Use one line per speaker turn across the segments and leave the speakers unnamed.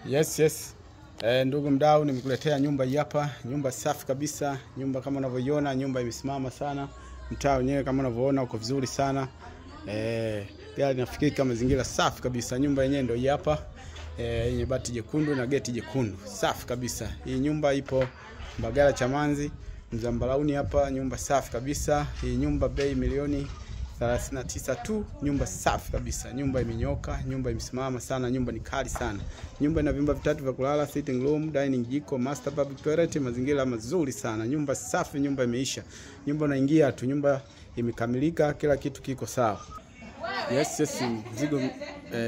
Yes. Ndugu mdau, nimekuletea nyumba hii hapa. Nyumba safi kabisa. Nyumba kama unavyoiona, nyumba imesimama sana. Mtaa wenyewe kama unavyoona uko vizuri sana. Gari linafikika, mazingira safi kabisa. Nyumba yenyewe ndio hii hapa. Yenye bati jekundu na geti jekundu. Safi kabisa. Hii nyumba ipo Mbagala Chamanzi, Mzambalauni hapa. Nyumba safi kabisa. Hii nyumba bei milioni 39 tu. Nyumba safi kabisa. Nyumba imenyoka, nyumba imesimama sana, nyumba ni kali sana. Nyumba ina vyumba vitatu vya kulala, sitting room, dining, jiko, master public toilet, mazingira mazuri sana. Nyumba safi, nyumba imeisha. Nyumba unaingia tu, nyumba imekamilika, kila kitu kiko sawa. Yes,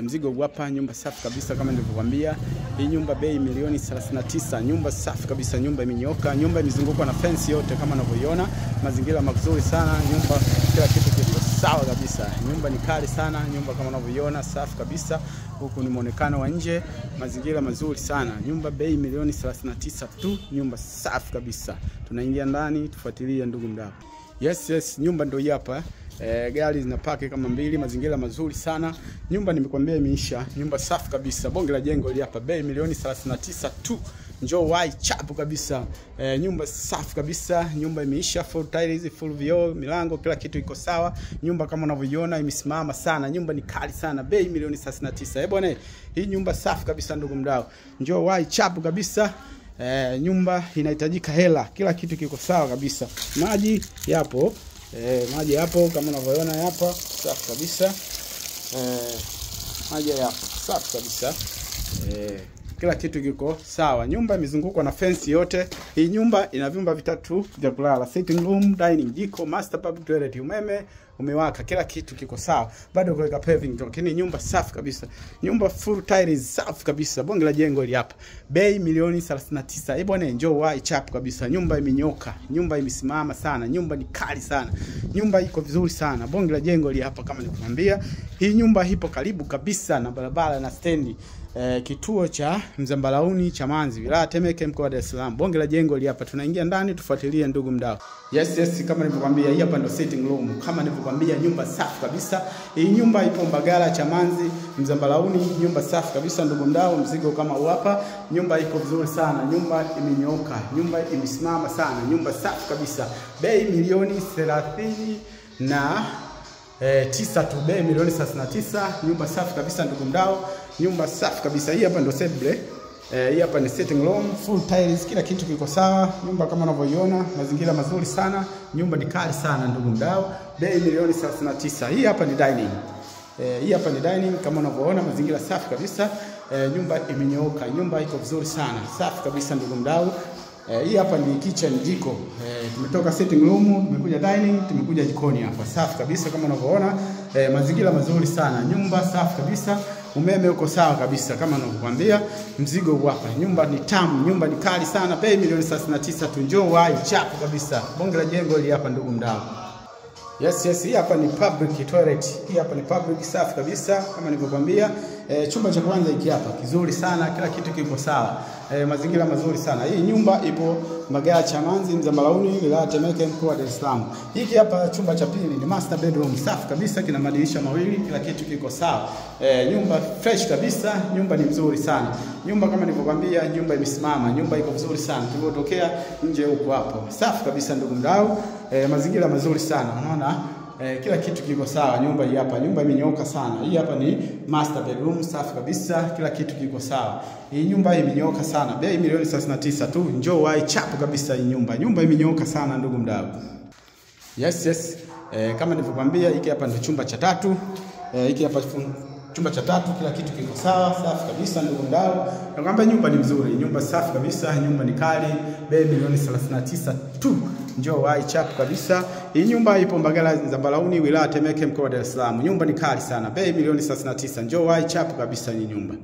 mzigo hapa. Nyumba safi kabisa kama nilivyokuambia. Hii nyumba bei milioni 39. Nyumba safi kabisa, nyumba imenyoka, nyumba imezungukwa na fence yote kama unavyoiona. Mazingira mazuri sana, nyumba kila kitu kiko sawa kabisa. Nyumba ni kali sana, nyumba kama unavyoiona safi kabisa. Huku ni muonekano wa nje, mazingira mazuri sana. Nyumba bei milioni 39 tu, nyumba safi kabisa. Tunaingia ndani, tufuatilie ndugu mdau. Yes, nyumba ndio hii hapa. Gari zinapaki kama mbili, mazingira mazuri sana. Nyumba nimekwambia imeisha, nyumba safi kabisa. Bonge la jengo hili hapa, bei milioni 39 tu. Njoo wai chapu kabisa. Nyumba safi kabisa, nyumba imeisha, full tiles, full vioo, milango, kila kitu iko sawa. Nyumba kama unavyoiona imesimama sana, nyumba ni kali sana, bei milioni 39. Bwana, hii nyumba safi kabisa ndugu mdau. Njoo wai chapu kabisa. Nyumba inahitajika hela, kila kitu kiko sawa kabisa. Maji yapo. Maji hapo kama unavyoona hapa, safi kabisa. Maji yapo, safi kabisa. Kila kitu kiko sawa. Nyumba imezungukwa na fence yote. Hii nyumba ina vyumba vitatu vya kulala, sitting room, dining, jiko, master public toilet, umeme umewaka, kila kitu kiko sawa. Bado kuweka paving, lakini nyumba safi kabisa. Nyumba full tiles, safi kabisa. Bonge la jengo hili hapa, bei milioni 39. Bwana, njoo wai chapu kabisa. Nyumba imenyoka, nyumba imesimama sana, nyumba ni kali sana, nyumba iko vizuri sana. Bonge la jengo hili hapa kama nilikwambia. Hii nyumba ipo karibu kabisa na barabara na stendi. Kituo cha Mzambalauni Chamanzi, wilaya Temeke, mkoa wa Dar es Salaam. Bonge la jengo hili hapa. Tunaingia ndani, tufuatilie ndugu mdau. Yes, kama nilivyokuambia, hii hapa ndio sitting room. Kama nilivyokuambia, nyumba safi kabisa. Hii nyumba ipo Mbagala Chamanzi, Mzambalauni. Nyumba safi kabisa ndugu mdau. Mzigo kama huu hapa. Nyumba iko vizuri sana, nyumba imenyoka, nyumba imesimama sana, nyumba safi kabisa. Bei milioni 39 tu, bei milioni 39. Nyumba safi kabisa ndugu mdau. Nyumba safi kabisa. Hii hapa ndio sebule. Hii hapa ni sitting room, full tiles, kila kitu kiko sawa. Nyumba kama unavyoiona, mazingira mazuri sana. Nyumba ni kali sana ndugu mdau. Bei milioni 39. Hii hapa ni dining. Hii hapa ni dining kama unavyoona, mazingira safi kabisa. Nyumba imenyooka, nyumba iko vizuri sana. Safi kabisa ndugu mdau. Hii hapa ni kitchen, jiko. Tumetoka sitting room, tumekuja dining, tumekuja jikoni hapa. Safi kabisa kama unavyoona, mazingira mazuri sana. Nyumba safi kabisa. Umeme uko sawa kabisa kama ninavyokuambia. Mzigo huu hapa. Nyumba ni tamu, nyumba ni kali sana. Bei milioni 39 tu. Njoo wai chapu kabisa. Bonge la jengo hili hapa ndugu mdau. Yes, hii hapa ni public toilet. Hii hapa ni public, safi kabisa kama nilivyokuambia. Chumba cha kwanza hiki hapa kizuri sana, kila kitu kiko sawa. Mazingira mazuri sana. Hii nyumba ipo Mbagala Chamanzi, Mzambalauni, wilaya Temeke, mkoa wa Dar es Salaam. Hiki hapa chumba cha pili ni master bedroom, safi kabisa, kina madirisha mawili, kila kitu kiko sawa. Nyumba fresh kabisa, nyumba ni nzuri sana. Nyumba kama nilivyokuambia, nyumba imesimama, nyumba iko vizuri sana. Tulipotokea nje huko hapo. Safi kabisa ndugu mdau. Mazingira mazuri sana. Unaona? Kila kitu kiko sawa. Nyumba hii hapa, nyumba imenyooka sana. Hii hapa ni master bedroom, safi kabisa, kila kitu kiko sawa. Hii nyumba imenyooka sana. Bei milioni 39 tu. Njoo wai chapu kabisa hii nyumba. Nyumba imenyooka sana ndugu mdau. Yes. Kama nilivyokuambia, hiki hapa ndio chumba cha tatu. Hiki hapa chumba cha tatu, kila kitu kiko sawa, safi kabisa ndugu mdau. Nakwambia nyumba ni nzuri, nyumba safi kabisa, nyumba ni kali, bei milioni 39 tu. Njoo wai chapu kabisa. Hii nyumba ipo Mbagala Mzambalauni, wilaya Temeke, mkoa wa Dar es Salaam. Nyumba ni kali sana, bei milioni 39. Njoo wai chapu kabisa hii nyumba.